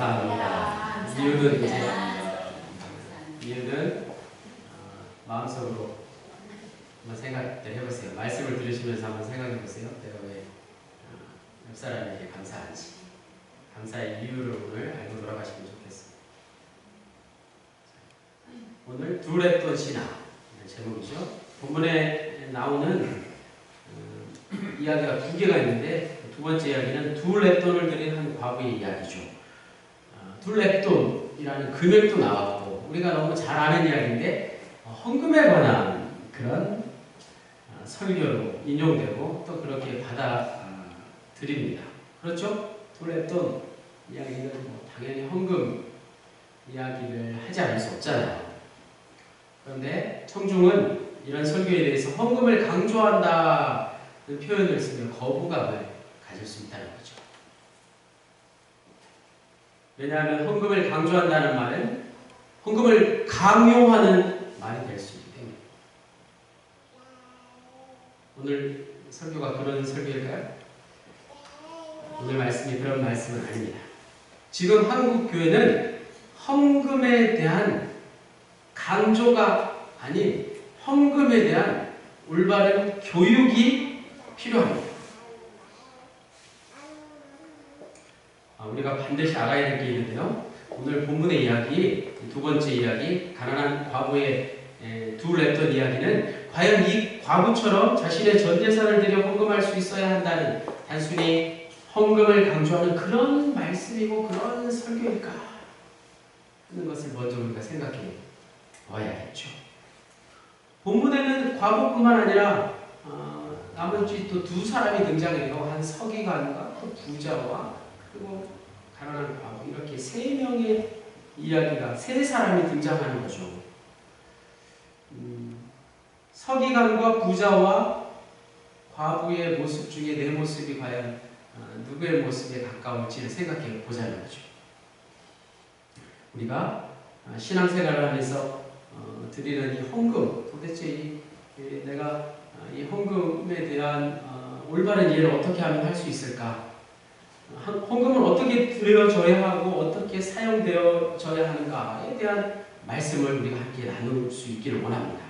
감사합니다. 이유는 마음속으로 한번 생각을 해보세요. 말씀을 들으시면서 한번 생각해보세요. 내가 왜 옆 사람에게 감사하지? 감사의 이유를 오늘 알고 돌아가시면 좋겠습니다. 오늘 두랩돈 신앙 제목이죠. 본문에 나오는 이야기가 두 개가 있는데 두 번째 이야기는 두랩돈을 드린 한 과부의 이야기죠. 두랩돈이라는 금액도 나왔고 우리가 너무 잘 아는 이야기인데 헌금에 관한 그런 설교로 인용되고 또 그렇게 받아들입니다. 그렇죠? 두랩돈 이야기는 당연히 헌금 이야기를 하지 않을 수 없잖아요. 그런데 청중은 이런 설교에 대해서 헌금을 강조한다는 표현을 쓰며 거부감을 가질 수 있다는 거죠. 왜냐하면 헌금을 강조한다는 말은 헌금을 강요하는 말이 될 수 있기 때문에. 오늘 설교가 그런 설교일까요? 오늘 말씀이 그런 말씀은 아닙니다. 지금 한국 교회는 헌금에 대한 강조가 아닌 헌금에 대한 올바른 교육이 필요합니다. 우리가 반드시 알아야 될 게 있는데요. 오늘 본문의 이야기, 두 번째 이야기, 가난한 과부의 두랩돈 이야기는 과연 이 과부처럼 자신의 전재산을 들여 헌금할 수 있어야 한다는 단순히 헌금을 강조하는 그런 말씀이고 그런 설교일까 하는 것을 먼저 우리가 생각해 봐야겠죠. 본문에는 과부뿐만 아니라 나머지 또 두 사람이 등장해요. 한 서기관과 또 부자와 그리고 가난한 과부, 이렇게 세 명의 이야기가, 세 사람이 등장하는 거죠. 서기관과 부자와 과부의 모습 중에 내 모습이 과연 누구의 모습에 가까울지를 생각해 보자는 거죠. 우리가 신앙생활을 하면서 드리는 이 헌금, 도대체 내가 이 헌금에 대한 올바른 이해를 어떻게 하면 할 수 있을까? 헌금은 어떻게 드려져야 하고 어떻게 사용되어져야 하는가에 대한 말씀을 우리가 함께 나눌 수 있기를 원합니다.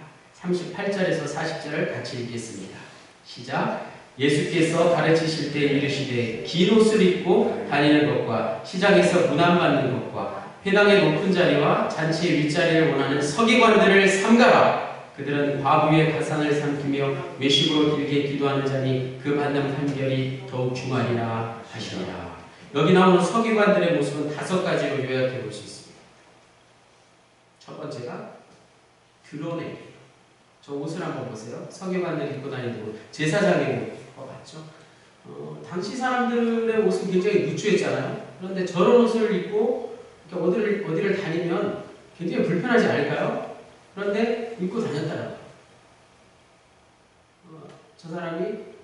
38절에서 40절을 같이 읽겠습니다. 시작. 예수께서 가르치실 때 이르시되 긴 옷을 입고 다니는 것과 시장에서 문안받는 것과 회당의 높은 자리와 잔치의 윗자리를 원하는 서기관들을 삼가라. 그들은 과부의 가산을 삼키며 외식으로 길게 기도하는 자니 그 받는 판결이 더욱 중하리라 하시니라. 여기 나오는 서기관들의 모습은 5가지로 요약해 볼 수 있습니다. 첫 번째가 드러내기. 저 옷을 한번 보세요. 서기관들이 입고 다니는 옷, 제사장의 옷 맞죠? 당시 사람들의 옷은 굉장히 누추했잖아요. 그런데 저런 옷을 입고 어디를 다니면 굉장히 불편하지 않을까요? 그런데 입고 다녔다는 거예요. 저 사람이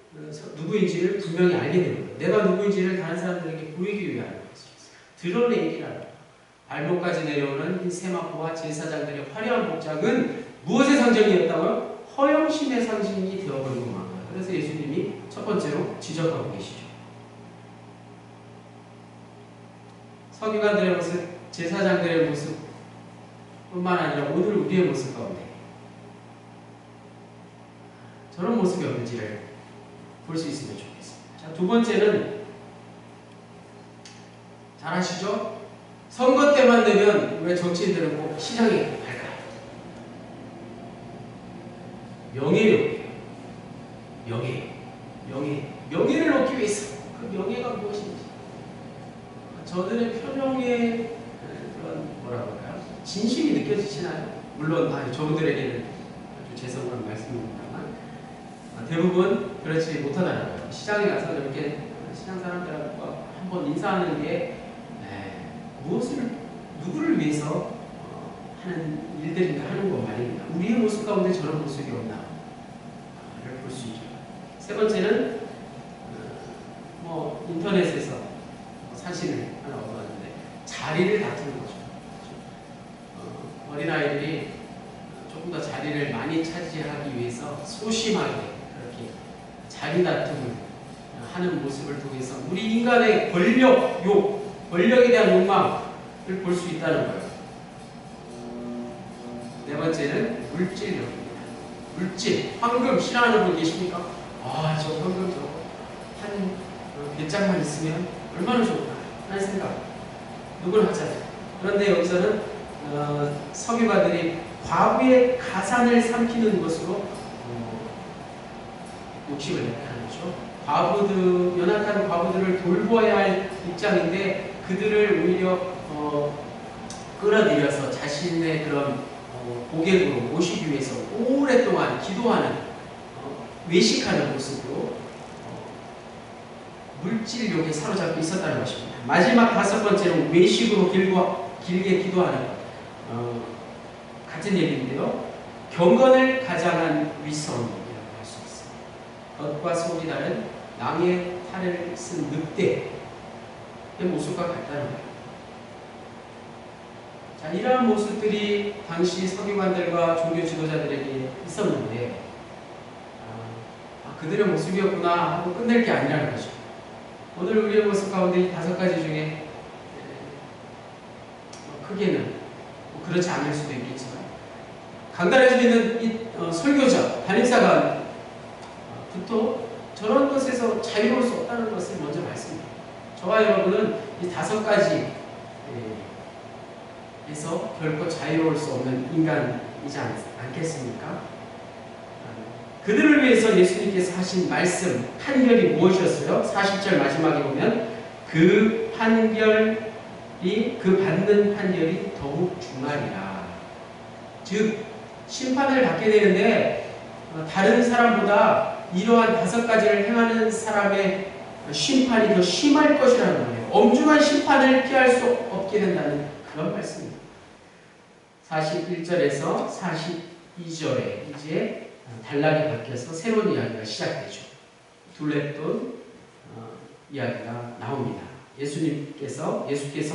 누구인지를 분명히 알게 되는 거예요. 내가 누구인지를 다른 사람들에게 보이기 위한 것이었어요. 드러내기라는 거예요. 발목까지 내려오는 이 세마포와 제사장들의 화려한 복장은 무엇의 상징이었다고요? 허영심의 상징이 되어버린 것만 같아요. 그래서 예수님이 첫 번째로 지적하고 계시죠. 서기관들의 모습, 제사장들의 모습 뿐만 아니라 오늘 우리의 모습 가운데 저런 모습이 없는지를 볼 수 있으면 좋겠습니다. 자, 두 번째는 잘 아시죠? 선거 때만 되면 왜 정치인들은 꼭 시장에 갈까요? 명예욕이에요. 명예를 얻기 위해서. 그 명예가 무엇인지. 저들의 표정에 그런 뭐라고 할까요? 진심이 느껴지시나요? 물론 저분들에게는 아주 죄송한 말씀입니다만 대부분 그렇지 못하다는 거예요. 시장에 가서 이렇게 시장 사람들과 한번 인사하는 게 누구를 위해서 하는 일들인가 하는 거 말입니다. 우리의 모습 가운데 저런 모습이 없나를 볼 수 있죠. 세 번째는 인터넷에서 사진을 하나 얻어왔는데 자리를 다투는 거죠. 어린아이들이 조금 더 자리를 많이 차지하기 위해서 소심하게 그렇게 자리 다툼을 하는 모습을 통해서 우리 인간의 권력욕, 권력에 대한 욕망을 볼 수 있다는 거예요. 네 번째는 물질력입니다. 물질, 황금 싫어하는 분 계십니까? 아, 저 황금 한 배짱만 있으면 얼마나 좋을까 하는 생각 누구나 하잖아요. 그런데 여기서는 서기관들이 과부의 가산을 삼키는 것으로 욕심을 냈다는 거죠. 연약한 과부들을 돌보아야 할 입장인데 그들을 오히려 끌어들여서 자신의 그런 고객으로 모시기 위해서 오랫동안 기도하는 외식하는 모습으로 물질욕에 사로잡혀 있었다는 것입니다. 마지막 다섯 번째는 외식으로 길게 기도하는 같은 얘기인데요. 경건을 가장한 위선이라고 할 수 있습니다. 겉과 속이 다른 남의 탈을 쓴 늑대의 모습과 같다는 거예요. 자, 이러한 모습들이 당시 서기관들과 종교 지도자들에게 있었는데 그들의 모습이었구나 하고 끝낼 게 아니라는 거죠. 오늘 우리의 모습 가운데 이 다섯 가지 중에 크게는 그렇지 않을 수도 있겠지만 강단할 수 있는 이 설교자, 담임사관부터 저런 것에서 자유로울 수 없다는 것을 먼저 말씀드립니다. 저와 여러분은 이 다섯 가지에서 결코 자유로울 수 없는 인간이지 않겠습니까? 그들을 위해서 예수님께서 하신 말씀, 판결이 무엇이었어요? 40절 마지막에 보면 그 받는 판결이 더욱 중하리라. 즉 심판을 받게 되는데 다른 사람보다 이러한 다섯 가지를 행하는 사람의 심판이 더 심할 것이라는 거예요. 엄중한 심판을 피할 수 없게 된다는 그런 말씀입니다. 41절에서 42절에 이제 단락이 바뀌어서 새로운 이야기가 시작되죠. 둘레돈 이야기가 나옵니다. 예수께서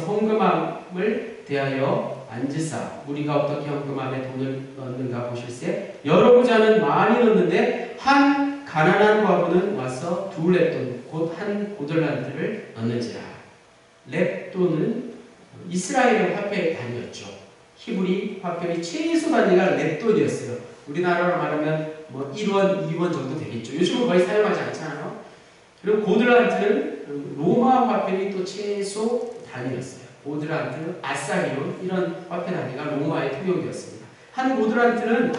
헌금함을 대하여 앉으사 우리가 어떻게 헌금함에 돈을 넣는가 보실세 여러 부자는 많이 넣는데 한 가난한 과부는 와서 두 렙돈 곧 한 고들란트를 넣는지라. 렙돈은 이스라엘의 화폐 단위였죠. 히브리 화폐의 최소 단위가 렙돈이었어요. 우리나라로 말하면 뭐 1원, 2원 정도 되겠죠. 요즘은 거의 사용하지 않잖아요. 그리고 고들란트는 로마 화폐의 또 최소 단위였어요. 고들란트, 아사리온 이런 화폐 단위가 로마의 통용이었습니다. 한 고들란트는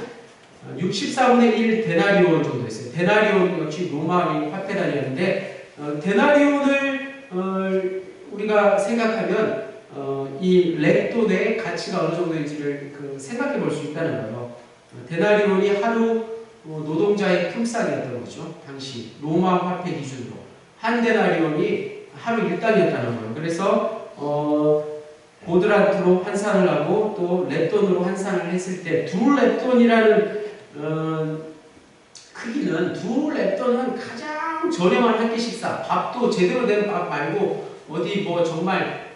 64분의 1 데나리온 정도였어요. 데나리온 역시 로마의 화폐 단위였는데 데나리온을 우리가 생각하면 이 렙돈의 가치가 어느 정도인지를 생각해 볼 수 있다는 거예요. 데나리온이 하루 노동자의 품삯이었던 거죠. 당시 로마 화폐 기준으로 한 데나리온이 하루 일당이었다는 거예요. 그래서 고드란트로 환산을 하고 또 렙돈으로 환산을 했을 때 두 렙돈이라는 크기는 두 렙돈은 가장 저렴한 한 끼 식사, 밥도 제대로 된 밥 말고 어디 뭐 정말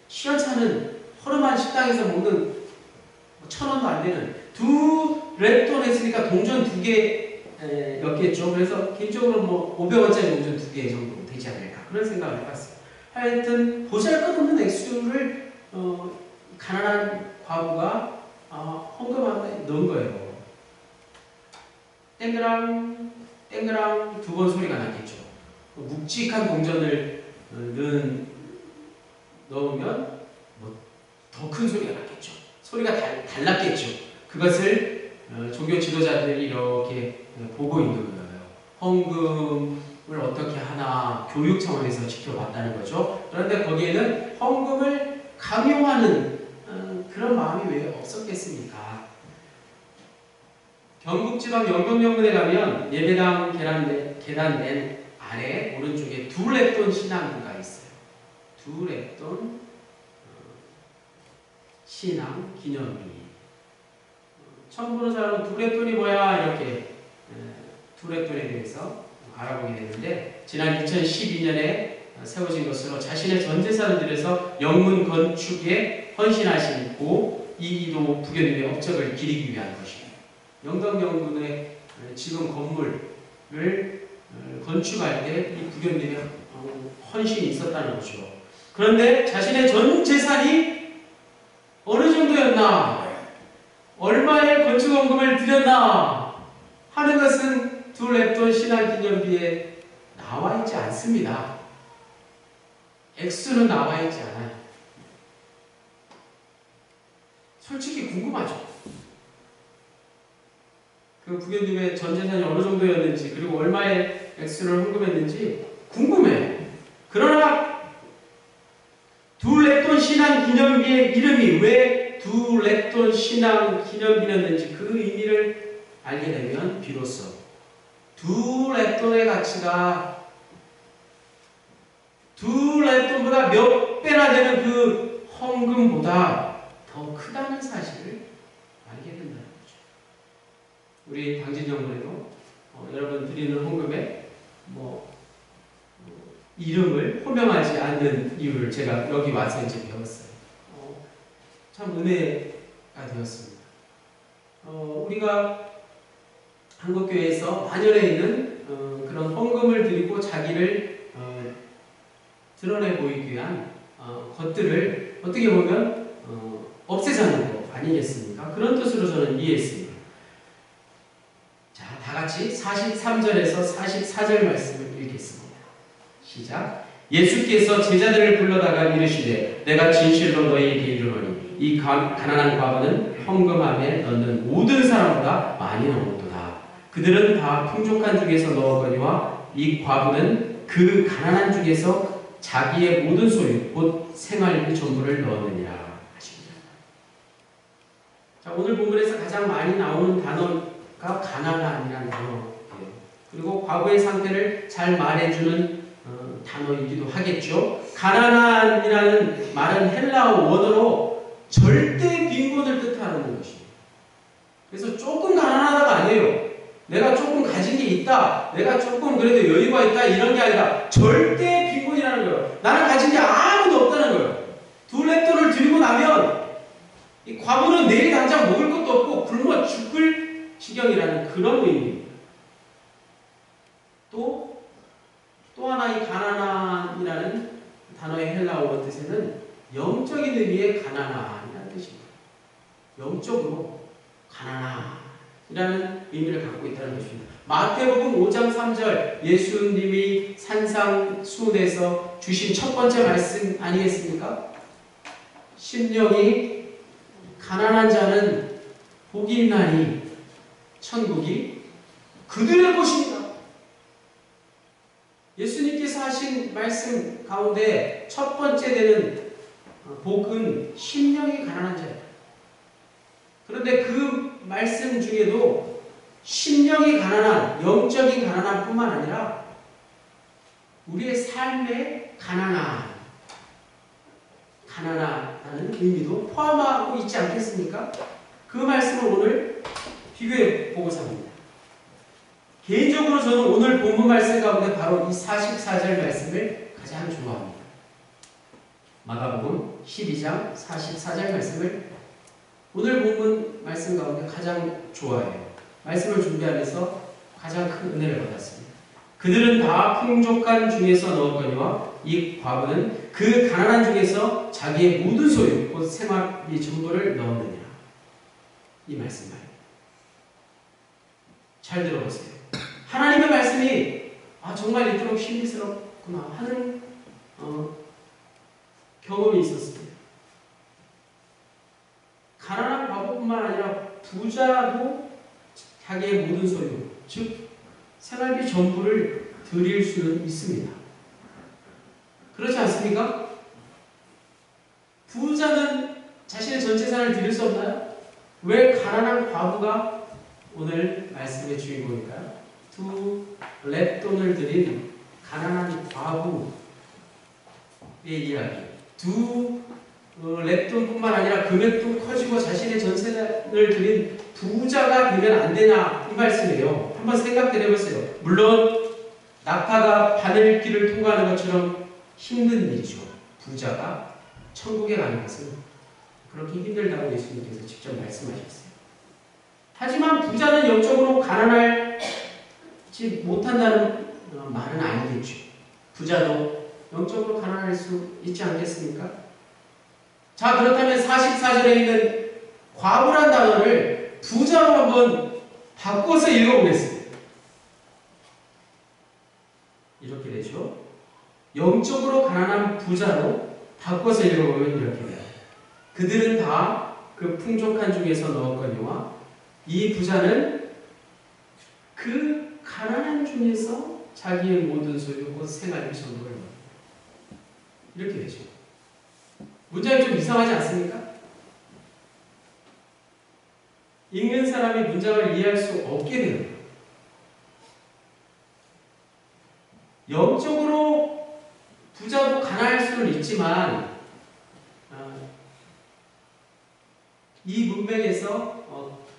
시원찮은 허름한 식당에서 먹는 1,000원도 안 되는 두 렙돈 했으니까 동전 2개였겠죠. 그래서 개인적으로 뭐 500원짜리 동전 2개 정도 되지 않을까 그런 생각을 해봤어요. 하여튼 보잘것없는 액수를 가난한 과부가 헌금함에 넣은 거예요. 땡그랑 땡그랑 2번 소리가 났겠죠. 묵직한 동전을 넣으면 더 큰 소리가 났겠죠. 소리가 달랐겠죠. 그것을 종교 지도자들이 이렇게 보고 있는 거예요. 헌금을 어떻게 하나 교육 차원에서 지켜봤다는 거죠. 그런데 거기에는 헌금을 강요하는 그런 마음이 왜 없었겠습니까? 경북지방 영동영문에 가면 예배당 계단 맨 아래 오른쪽에 두 렙돈 신앙부가 있어요. 두 렙돈 신앙 기념비. 처음 보는 사람은 두 렙돈이 뭐야 이렇게 두 렙돈에 대해서 알아보게 되는데 지난 2012년에 세워진 것으로 자신의 전 재산을 들여서 영문 건축에 헌신하신 고 이이도 부교님의 업적을 기리기 위한 것입니다. 영덕영문의 지금 건물을 건축할 때 이 부교님의 헌신이 있었다는 거죠. 그런데 자신의 전 재산이 어느 정도였나, 얼마의 건축원금을 들였나 하는 것은 두 랩돈 신앙기념비에 나와 있지 않습니다. 액수는 나와 있지 않아요. 솔직히 궁금하죠? 그 부교님의 전 재산이 어느 정도였는지, 그리고 얼마의 액수를 헌금했는지 궁금해요. 그러나 두 랩돈 신앙 기념비의 이름이 왜 두 랩돈 신앙 기념비였는지 그 의미를 알게 되면 비로소 두 랩돈의 가치가 두 랩돈보다 몇 배나 되는 그 헌금보다 더 크다는 사실을 알게 된다는 거죠. 우리 당진정문에도 여러분 드리는 헌금에 이름을 호명하지 않는 이유를 제가 여기 와서 이제 배웠어요. 참 은혜가 되었습니다. 우리가 한국교회에서 만연해 있는 그런 헌금을 드리고 자기를 드러내 보이기 위한 것들을 어떻게 보면 없애자는 거 아니겠습니까? 그런 뜻으로 저는 이해했습니다. 자, 다 같이 43절에서 44절 말씀을 읽겠습니다. 시작. 예수께서 제자들을 불러다가 이르시되 내가 진실로 너희에게 이르노니 이 가난한 과부는 헌금함에 넣는 모든 사람보다 많이 넣었도다. 그들은 다 풍족한 중에서 넣었거니와 이 과부는 그 가난한 중에서 자기의 모든 소유 곧 생활비 전부를 넣었느니라 하십니다. 자, 오늘 본문에서 가장 많이 나오는 단어가 가난한이라는 단어예요. 그리고 과부의 상태를 잘 말해주는 단어이기도 하겠죠. 가난한이라는 말은 헬라어 원어로 절대 빈곤을 뜻하는 것입니다. 그래서 조금 가난하다가 아니에요. 내가 조금 가진 게 있다, 내가 조금 그래도 여유가 있다, 이런 게 아니라 절대 빈곤이라는 거예요. 나는 가진 게 아무도 없다는 거예요. 두 랩돈을 드리고 나면 이 과부는 내일 당장 먹을 것도 없고 굶어 죽을 지경이라는 그런 의미입니다. 또 하나 이 가난한이라는 단어의 헬라어 원 뜻에는 영적인 의미의 가난한이라는 뜻입니다. 영적으로 가난한이라는 의미를 갖고 있다는 것입니다. 마태복음 5장 3절 예수님이 산상수훈에서 주신 첫 번째 말씀 아니겠습니까? 심령이 가난한 자는 복이 있나니 천국이 그들의 것입니다. 예수님께서 하신 말씀 가운데 첫 번째 되는 복은 심령이 가난한 자예요. 그런데 그 말씀 중에도 심령이 가난한, 영적인 가난한 뿐만 아니라 우리의 삶의 가난한, 가난하다는 의미도 포함하고 있지 않겠습니까? 그 말씀을 오늘 비교해 보고자 합니다. 개인적으로 저는 오늘 본문 말씀 가운데 바로 이 44절 말씀을 가장 좋아합니다. 마가복음 12장 44절 말씀을 오늘 본문 말씀 가운데 가장 좋아해요. 말씀을 준비하면서 가장 큰 은혜를 받았습니다. 그들은 다 풍족한 중에서 넣었거니와 이 과부는 그 가난한 중에서 자기의 모든 소유 곧 생활비 전부를 넣었느니라. 이 말씀 말이에요. 잘 들어보세요. 하나님의 말씀이 정말 이토록 신비스럽구나 하는 경험이 있었습니다. 가난한 과부뿐만 아니라 부자도 자기의 모든 소유, 즉 생활비 전부를 드릴 수는 있습니다. 그렇지 않습니까? 부자는 자신의 전 재산을 드릴 수 없나요? 왜 가난한 과부가 오늘 말씀의 주인공일까요? 두 랩돈을 드린 가난한 과부의 이야기. 두 랩돈뿐만 아니라 금액도 커지고 자신의 전세를 드린 부자가 되면 안 되냐 이 말씀이에요. 한번 생각해 보세요. 물론 낙타가 바늘길을 통과하는 것처럼 힘든 일이죠. 부자가 천국에 가는 것은 그렇게 힘들다고 예수님께서 직접 말씀하셨어요. 하지만 부자는 영적으로 가난하지 못한다는 말은 아니겠죠. 부자도 영적으로 가난할 수 있지 않겠습니까? 자, 그렇다면 44절에 있는 과부란 단어를 부자로 한번 바꿔서 읽어보겠습니다. 이렇게 되죠. 영적으로 가난한 부자로 바꿔서 읽어보면 이렇게 돼요. 그들은 다 그 풍족한 중에서 넣었거니와 이 부자는 그 가난한 중에서 자기의 모든 소유 곧 생활비 전부를 넣었다. 이렇게 되죠. 문장이 좀 이상하지 않습니까? 읽는 사람이 문장을 이해할 수 없게 되는 거예요. 영적으로 부자도 가난할 수는 있지만 이 문맥에서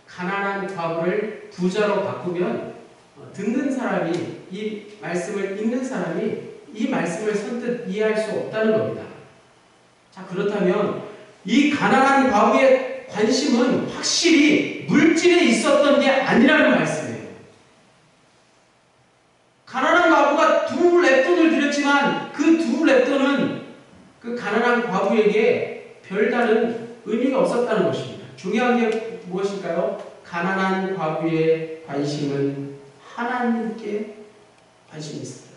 가난한 과부를 부자로 바꾸면 듣는 사람이, 이 말씀을 읽는 사람이 이 말씀을 선뜻 이해할 수 없다는 겁니다. 자, 그렇다면 이 가난한 과부의 관심은 확실히 물질에 있었던 게 아니라는 말씀이에요. 가난한 과부가 두 렙돈을 드렸지만 그 두 렙돈은 그 가난한 과부에게 별다른 의미가 없었다는 것입니다. 중요한 게 무엇일까요? 가난한 과부의 관심은 하나님께 관심이 있습니다.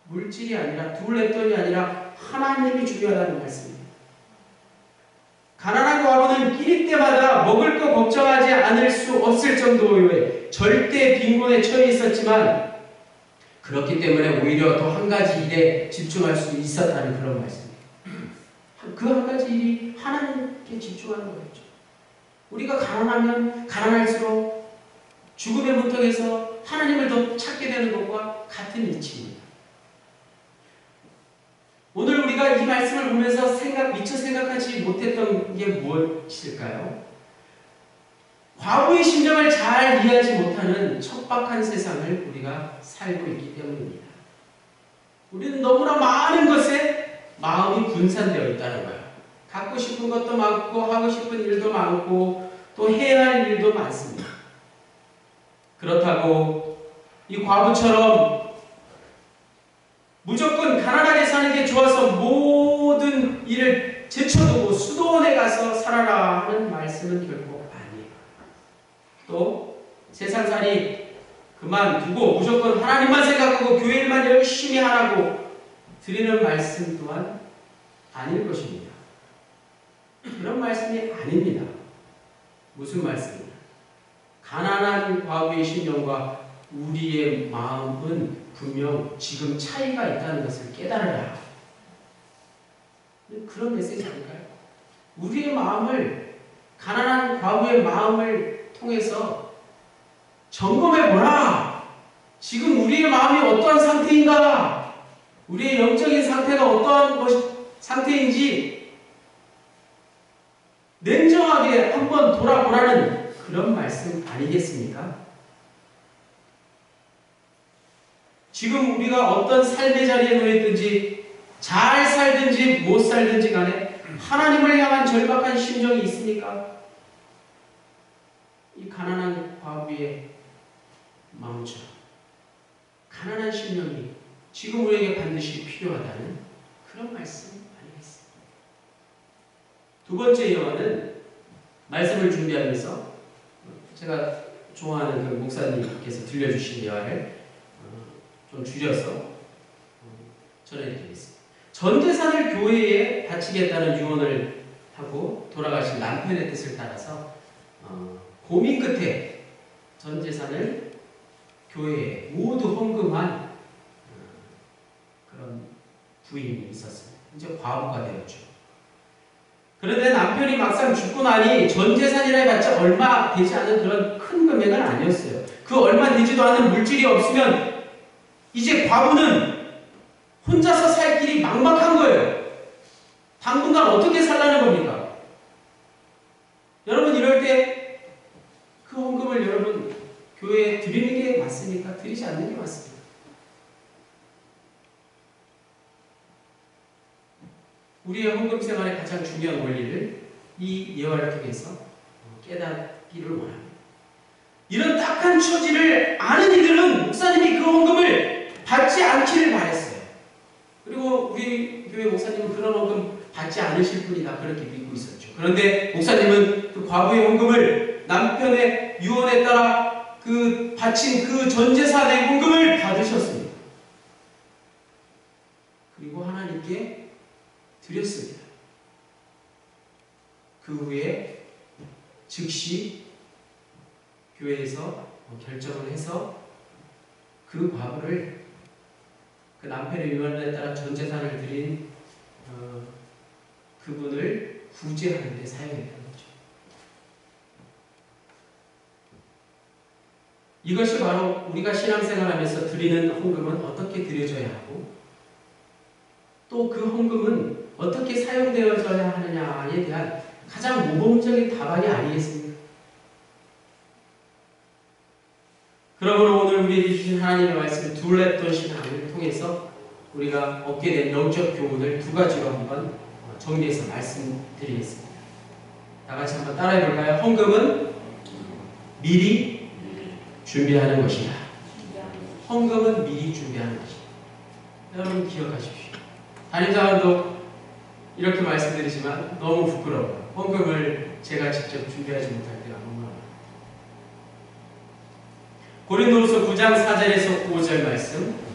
물질이 아니라 두 렙돈이 아니라 하나님이 중요하다는 말씀입니다. 가난한 과부는 끼니 때마다 먹을 거 걱정하지 않을 수 없을 정도의 절대 빈곤에 처해 있었지만 그렇기 때문에 오히려 더 한 가지 일에 집중할 수 있었다는 그런 말씀입니다. 그 한 가지 일이 하나님께 집중하는 거였죠. 우리가 가난하면 가난할수록 죽음의 문턱에서 하나님을 더 찾게 되는 것과 같은 이치입니다. 오늘 우리가 이 말씀을 보면서 미처 생각하지 못했던 게 무엇일까요? 과부의 심정을 잘 이해하지 못하는 척박한 세상을 우리가 살고 있기 때문입니다. 우리는 너무나 많은 것에 마음이 분산되어 있다는 거예요. 갖고 싶은 것도 많고 하고 싶은 일도 많고 또 해야 할 일도 많습니다. 그렇다고 이 과부처럼 무조건 가난하게 사는 게 좋아서 모든 일을 제쳐두고 수도원에 가서 살아라 하는 말씀은 결코 아니에요. 또 세상살이 그만두고 무조건 하나님만 생각하고 교회 일만 열심히 하라고 드리는 말씀 또한 아닐 것입니다. 그런 말씀이 아닙니다. 무슨 말씀입니까? 가난한 과부의 심령과 우리의 마음은 분명 지금 차이가 있다는 것을 깨달아라. 그런 메시지 아닐까요? 우리의 마음을, 가난한 과부의 마음을 통해서 점검해보라. 지금 우리의 마음이 어떠한 상태인가? 우리의 영적인 상태가 어떠한 상태인지 냉정하게 한번 돌아보라는 그런 말씀 아니겠습니까? 지금 우리가 어떤 삶의 자리에 놓여있든지 잘 살든지 못 살든지 간에 하나님을 향한 절박한 심정이 있습니까? 이 가난한 과부의 마음처럼 가난한 심령이 지금 우리에게 반드시 필요하다는 그런 말씀 아니겠습니까? 두 번째 예화는 말씀을 준비하면서 제가 좋아하는 그 목사님께서 들려주신 예화를 좀 줄여서 전해드리겠습니다. 전 재산을 교회에 바치겠다는 유언을 하고 돌아가신 남편의 뜻을 따라서 고민 끝에 전 재산을 교회에 모두 헌금한 그런 부인이 있었습니다. 이제 과부가 되었죠. 그런데 남편이 막상 죽고 나니 전 재산이라 해봤자 얼마 되지 않은 그런 큰 금액은 아니었어요. 그 얼마 되지도 않은 물질이 없으면 이제 과부는 혼자서 살 길이 막막한 거예요. 당분간 어떻게 살라는 겁니까? 여러분 이럴 때 그 헌금을 여러분 교회에 드리는 게 맞습니까? 드리지 않는 게 맞습니다. 우리의 헌금 생활의 가장 중요한 원리를 이 예화를 통해서 깨닫기를 원합니다. 이런 딱한 처지를 아는 이들은 목사님이 그 헌금을 받지 않기를 바랬어요. 받지 않으실 분이다. 그렇게 믿고 있었죠. 그런데 목사님은 그 과부의 헌금을 남편의 유언에 따라 그 바친 그 전재산의 헌금을 받으셨습니다. 그리고 하나님께 드렸습니다. 그 후에 즉시 교회에서 결정을 해서 그 과부를 그 남편의 유언에 따라 전재산을 드린 그분을 구제하는 데 사용했다는 거죠. 이것이 바로 우리가 신앙생활하면서 드리는 헌금은 어떻게 드려져야 하고 또 그 헌금은 어떻게 사용되어져야 하느냐에 대한 가장 모범적인 답안이 아니겠습니까? 그러므로 오늘 우리에게 주신 하나님의 말씀 둘레돈 신앙을 통해서 우리가 얻게 된 영적 교훈을 두 가지로 한번 정리해서 말씀드리겠습니다. 다 같이 한번 따라해 볼까요? 헌금은 미리 준비하는 것이다. 헌금은 미리 준비하는 것이다. 여러분 기억하십시오. 담임자도 이렇게 말씀드리지만 너무 부끄러워요. 헌금을 제가 직접 준비하지 못할 때가 너무 많아요. 고린도후서 9장 4절에서 5절 말씀.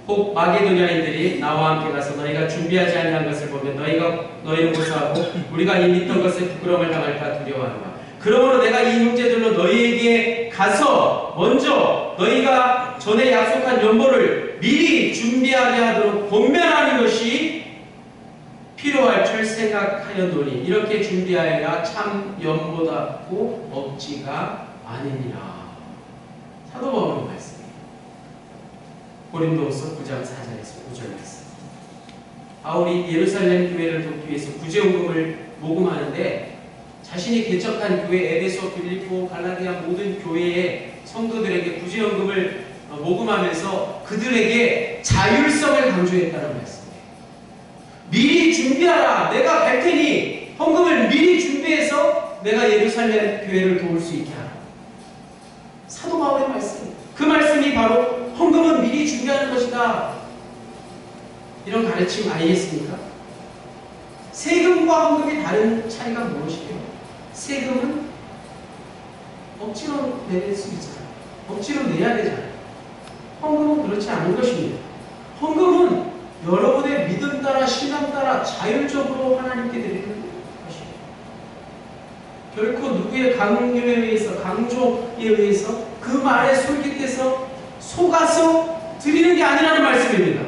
혹 마게도냐인들이 나와 함께 가서 너희가 준비하지 아니한 것을 보면 너희는 고사하고 우리가 이 믿던 것에 부끄러움을 당할까 두려워하노라. 그러므로 내가 이 형제들로 너희에게 가서 먼저 너희가 전에 약속한 연보를 미리 준비하게 하도록 권면하는 것이 필요할 줄 생각하였노니 이렇게 준비하여야 참 연보답고 없지가 아니니라. 사도 바울의 말씀이에요. 고린도후서 9장 4절에서 5절 말씀. 바울이 예루살렘 교회를 돕기 위해서 구제헌금을 모금하는데 자신이 개척한 교회 에베소, 빌립보, 갈라디아 모든 교회의 성도들에게 구제헌금을 모금하면서 그들에게 자율성을 강조했다는 말씀이에요. 미리 준비하라. 내가 갈 테니 헌금을 미리 준비해서 내가 예루살렘 교회를 도울 수 있게 하라. 사도 바울의 말씀. 그 말씀이 바로 헌금은 미리 준비하는 것이다. 이런 가르침 아니겠습니까? 세금과 헌금의 다른 차이가 무엇이에요? 세금은 억지로 낼 수 있잖아요. 억지로 내야 되잖아요. 헌금은 그렇지 않은 것입니다. 헌금은 여러분의 믿음 따라 신앙 따라 자율적으로 하나님께 드리는 것입니다. 결코 누구의 강요에 의해서 강조에 의해서 그 말에 솔깃해서 속아서 드리는 게 아니라는 말씀입니다.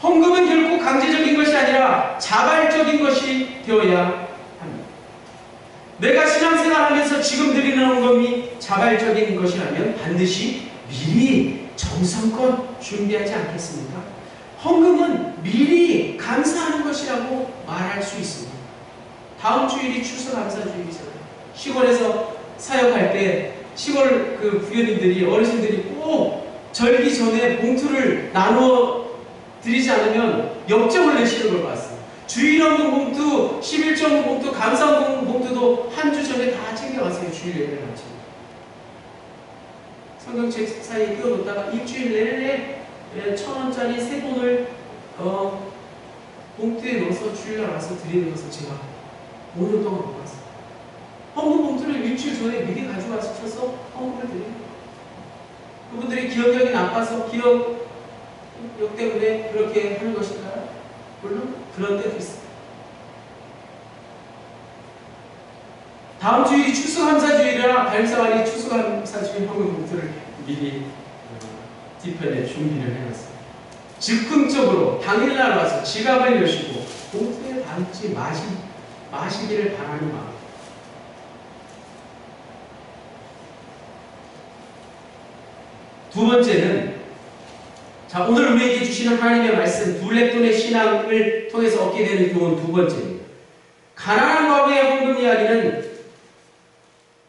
헌금은 결코 강제적인 것이 아니라 자발적인 것이 되어야 합니다. 내가 신앙생활하면서 지금 드리는 헌금이 자발적인 것이라면 반드시 미리 정성껏 준비하지 않겠습니까? 헌금은 미리 감사하는 것이라고 말할 수 있습니다. 다음 주일이 추수감사주일이잖아요. 시골에서 사역할 때 시골 그 부녀님들이 어르신들이 꼭 절기 전에 봉투를 나누어 드리지 않으면 역정을 내시는 걸 봤어요. 주일헌금 봉투, 11조 봉투, 감사헌금 봉투도 한 주 전에 다 챙겨가세요. 주일 예배를 마치고. 성경책 사이에 끼워놓다가 일주일 내내 1,000원짜리 3본을 봉투에 넣어서 주일날 와서 드리는 것을 제가 5년 동안 못 봤어요. 헌금 봉투를 일주일 전에 미리 가져와서 쳐서 헌금을 드립니다. 그분들이 기억력이 나빠서 기억력 때문에 그렇게 하는 것인가요? 물론 그런 때도 있습니다. 다음 주일이 추수감사주일이라 발사관이 추수감사주일 헌금 봉투를 미리 뒤편에 준비를 해놨어요. 즉흥적으로 당일날 와서 지갑을 여시고 봉투에 담지 마시기를 바라는 마음. 두 번째는 자 오늘 우리에게 주시는 하나님의 말씀 둘레돈의 신앙을 통해서 얻게 되는 교훈 두 번째입니다. 가난한 과부의 헌금 이야기는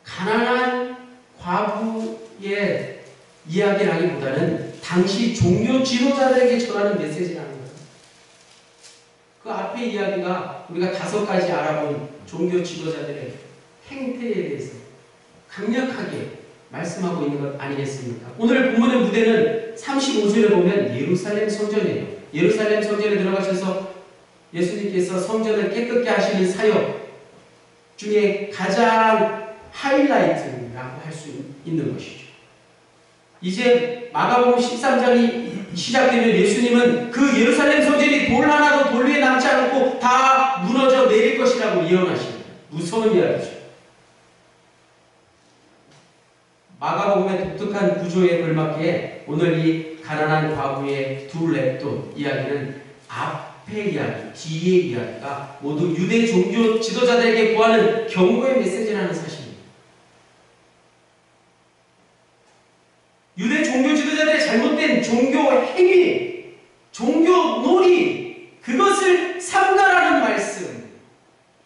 가난한 과부의 이야기라기보다는 당시 종교 지도자들에게 전하는 메시지라는 거예요. 그 앞에 이야기가 우리가 5가지 알아본 종교 지도자들의 행태에 대해서 강력하게 말씀하고 있는 것 아니겠습니까? 오늘 본문의 무대는 35절에 보면 예루살렘 성전이에요. 예루살렘 성전에 들어가셔서 예수님께서 성전을 깨끗게 하시는 사역 중에 가장 하이라이트라고 할 수 있는 것이죠. 이제 마가복음 13장이 시작되면 예수님은 그 예루살렘 성전이 돌 하나도 돌 위에 남지 않고 다 무너져 내릴 것이라고 예언하십니다. 무서운 이야기죠. 마가복음의 독특한 구조에 걸맞게 오늘 이 가난한 과부의 두 랩돈 이야기는 앞의 이야기, 뒤의 이야기가 모두 유대 종교 지도자들에게 구하는 경고의 메시지라는 사실입니다. 유대 종교 지도자들의 잘못된 종교 행위, 종교 놀이, 그것을 삼가라는 말씀,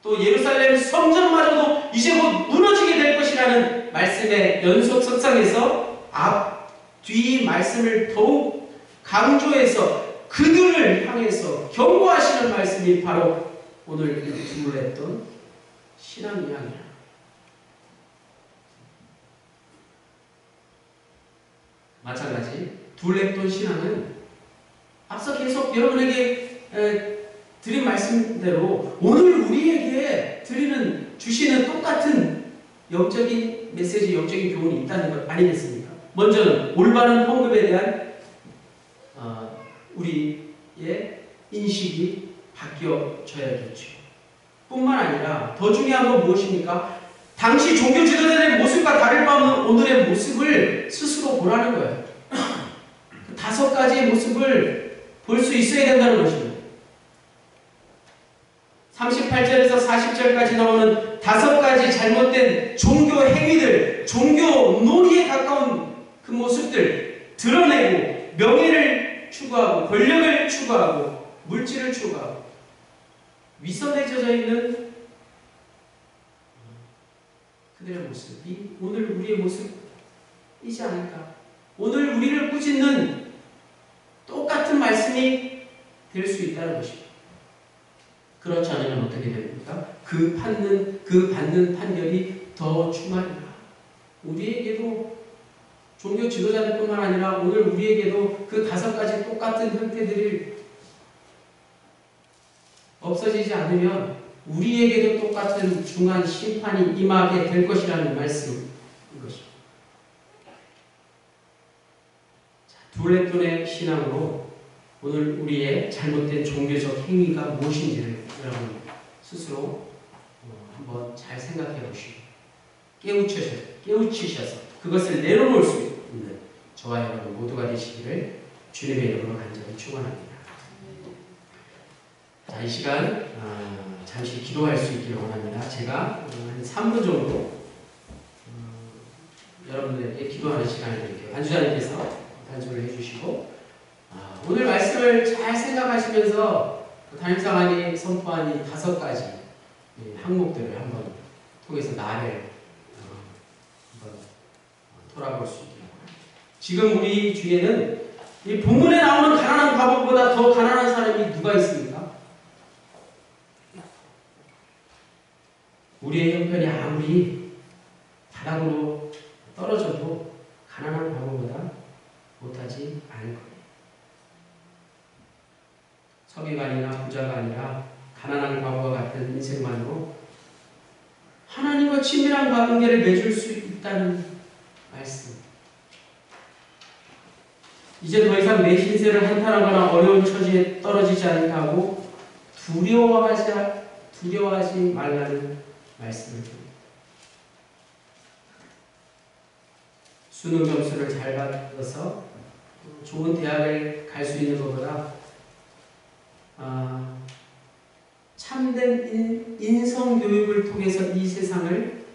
또 예루살렘 성전마저도 이제 곧 무너지게 될 것이라는 말씀의 연속석상에서 앞, 뒤 말씀을 더욱 강조해서 그들을 향해서 경고하시는 말씀이 바로 오늘 주문했던 신앙 이야기입니다. 마찬가지 둘레돈 신앙은 앞서 계속 여러분에게 드린 말씀대로 오늘 우리에게 주시는 똑같은 영적인 메시지, 영적인 교훈이 있다는 것 아니겠습니까? 먼저는 올바른 헌금에 대한 우리의 인식이 바뀌어져야겠죠. 뿐만 아니라 더 중요한 건 무엇입니까? 당시 종교 지도자들의 모습과 다를 바 없는 오늘의 모습을 스스로 보라는 거예요. 그 5가지의 모습을 볼 수 있어야 된다는 것입니다. 38절에서 40절까지 나오는 5가지 잘못된 종교 행위들, 종교 놀이에 가까운 그 모습들 드러내고 명예를 추구하고 권력을 추구하고 물질을 추구하고 위선에 젖어 있는 그들의 모습이 오늘 우리의 모습이지 않을까? 오늘 우리를 꾸짖는 똑같은 말씀이 될 수 있다는 것입니다. 그렇지 않으면 어떻게 됩니까? 그 받는 판결이 더 충만이다. 우리에게도 종교 지도자들뿐만 아니라 오늘 우리에게도 그 5가지 똑같은 형태들이 없어지지 않으면 우리에게도 똑같은 중한 심판이 임하게 될 것이라는 말씀인 것입니다. 둘레돈의 신앙으로 오늘 우리의 잘못된 종교적 행위가 무엇인지를 여러분 스스로 한번 잘 생각해 보시고 깨우치셔서 그것을 내려놓을 수 있는 저와 여러분 모두가 되시기를 주님의 이름으로 간절히 축원합니다. 자, 이 시간 잠시 기도할 수 있기를 원합니다. 제가 한 3분 정도 여러분들에게 기도하는 시간을 드릴게요. 반주자님께서 단축을 해주시고 오늘 말씀을 잘 생각하시면서 담임사관이 선포한 이 5가지 항목들을 한번 통해서 나를 한번 돌아볼 수 있기를 원합니다. 지금 우리 중에는 이 본문에 나오는 가난한 과부보다 더 가난한 사람이 누가 있습니까? 우리의 형편이 아무리 바닥으로 떨어져도 가난한 과부보다 못하지 않을 거예요. 서기관이나 부자가 아니라 가난한 과부와 같은 인생만으로 하나님과 친밀한 관계를 맺을 수 있다는 말씀. 이제 더 이상 내 신세를 한탄하거나 어려운 처지에 떨어지지 않을까 하고 두려워하지 말라는 말씀을 드립니다. 수능 점수를 잘 받아서 좋은 대학을 갈 수 있는 것보다 참된 인성교육을 통해서 이 세상을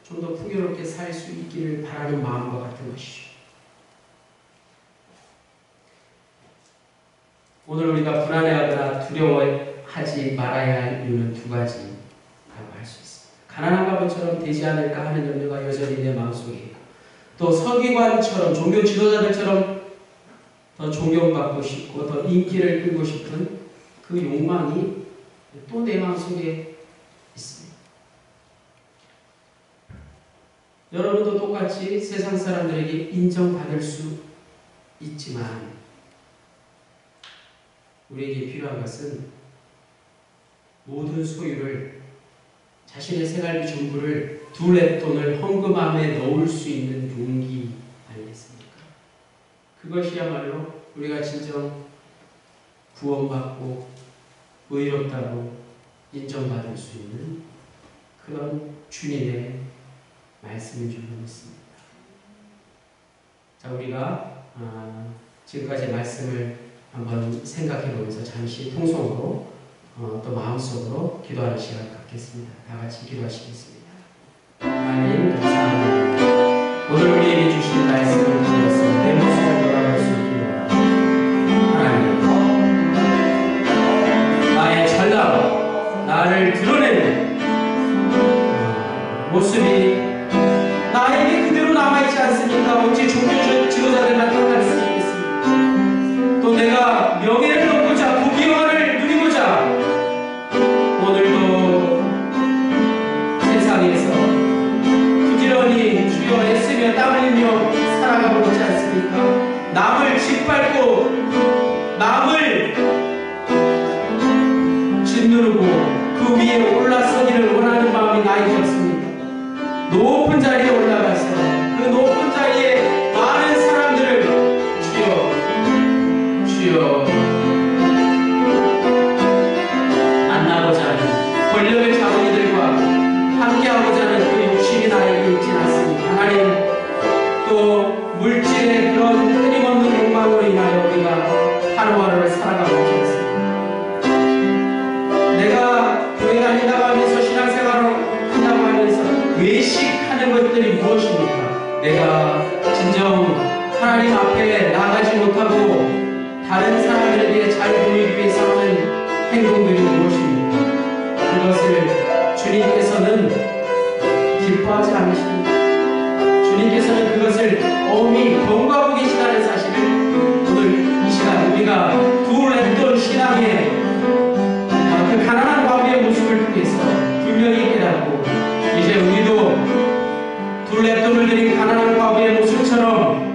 좀 더 풍요롭게 살 수 있기를 바라는 마음과 같은 것이죠. 오늘 우리가 불안해하거나 두려워하지 말아야 할 이유는 2가지라고 할 수 있습니다. 가난한 과부처럼 되지 않을까 하는 염려가 여전히 내 마음속에 있고 또 서기관처럼 종교 지도자들처럼 더 존경받고 싶고 더 인기를 끌고 싶은 그 욕망이 또 내 마음속에 있습니다. 여러분도 똑같이 세상 사람들에게 인정받을 수 있지만 우리에게 필요한 것은 모든 소유를, 자신의 생활비 전부를 둘레돈을 헌금함에 넣을 수 있는 용기 아니겠습니까? 그것이야말로 우리가 진정 구원받고 의롭다고 인정받을 수 있는 그런 주님의 말씀인 줄 믿습니다. 자, 우리가 지금까지 말씀을 한번 생각해 보면서 잠시 통성으로 또 마음속으로 기도하는 시간을 갖겠습니다. 다 같이 기도하시겠습니다. 하나님 감사합니다. 오늘 우리에게 주신 말씀을 통해서 내 모습을 돌아볼 수 있기를 원합니다. 하나님, 나의 잘나고 나를 드러내는 모습이 나에게 그대로 남아있지 않습니까? 어찌 종교 지도자들만 택할 수 있겠습니까? 또 내가 명예를 얻고자 부귀영화를 누리고자 오늘도 세상에서 부지런히 주여 애쓰며 땀 흘리며 살아가고 있지 않습니까? 남을 짓밟고 남을 짓누르고 그 위에 올라서기를 원하는 마음이 나에게 없습니다. 높은 자리에 올라가서 그 높은 자리에 많은 사람들을 주여 만나고자 하는 권력을 잡은 이들과 함께하고자 하는 그 욕심이 나에게 있지는 않습니다. 하나님, 또 물질의 그런 끊임없는 욕망으로 인하여 우리가 하루하루를 살아가고 있지 않습니다. 내가 교회 다닌다고 하면서 신앙생활을 한다고 하면서 외식하는 것들이 무엇입니까? 내가 진정 하나님 앞에 나가지 못하고 다른 사람들에게 잘 보이기 위해서 하는 행동들이 무엇입니까? 그것을 주님께서는 기뻐하지 않으십니다. 주님께서는 그것을 엄히 경고하고 계시다는 사실을 오늘 이 시간 우리가 둘레돈 신앙의 그 가난한 과부의 모습을 통해서 분명히 깨닫고, 이제 우리도 둘레돈을 들인 가난한 과부의 모습처럼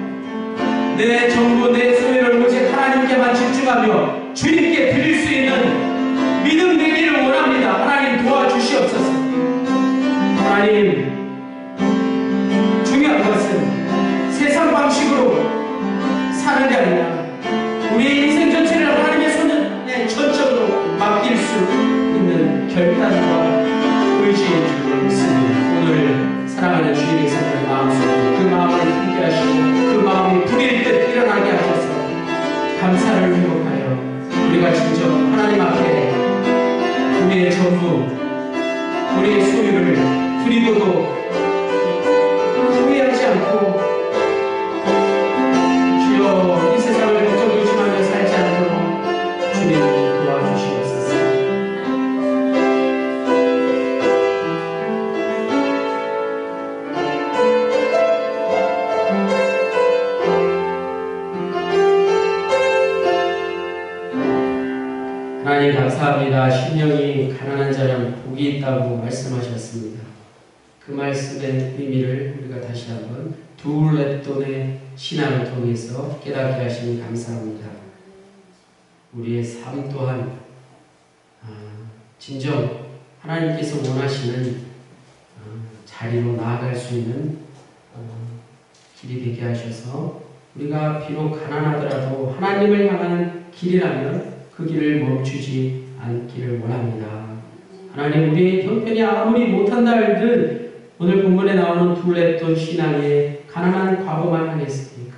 내 전부 내 소유를 오직 하나님께만 집중하며 주님께 드릴 수 있는 믿음 되기를 원합니다. 하나님 도와주시옵소서. 하나님, 중요한 것은 세상 방식으로 사는 게 아니라 우리의 인생 전체를 하나님의 손에 전적으로 맡길 수 있는 결단과 의지인 줄 믿습니다. 오늘 사랑하는 주님의 성도의 마음속에 그 마음을 품게 하시고 그 마음이 불일 듯 일어나게 하셔서 감사를 회복하여 우리가 진정 하나님 앞에 우리의 전부, 우리의 소유를 드리고도 후회하지 않고 주여 이 세상을 걱정 의심하며 살지 않도록 주님 도와주시옵소서. 하나님 감사합니다. 심령이 가난한 자는 복이 있다고 말씀하셨습니다. 그 말씀의 의미를 우리가 다시 한번 둘레돈의 신앙을 통해서 깨닫게 하시니 감사합니다. 우리의 삶 또한 진정 하나님께서 원하시는 자리로 나아갈 수 있는 길이 되게 하셔서 우리가 비록 가난하더라도 하나님을 향하는 길이라면 그 길을 멈추지 않기를 원합니다. 하나님, 우리의 형편이 아무리 못한다 할든 오늘 본문에 나오는 둘레돈 신앙의 가난한 과부만 하겠습니까?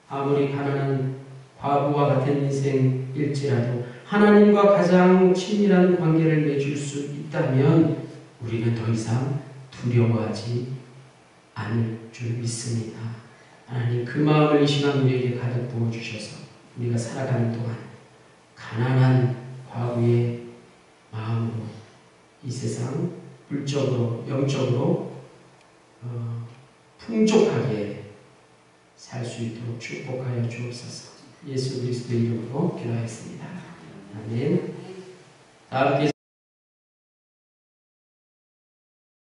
아무리 가난한 과부와 같은 인생일지라도 하나님과 가장 친밀한 관계를 맺을 수 있다면 우리는 더 이상 두려워하지 않을 줄 믿습니다. 하나님, 그 마음을 이 시간 우리에게 가득 부어주셔서 우리가 살아가는 동안 가난한 과부의 마음으로 이 세상 물적으로 영적으로 풍족하게 살 수 있도록 축복하여 주옵소서. 예수 그리스도의 이름으로 기도하였습니다. 아멘. 다 함께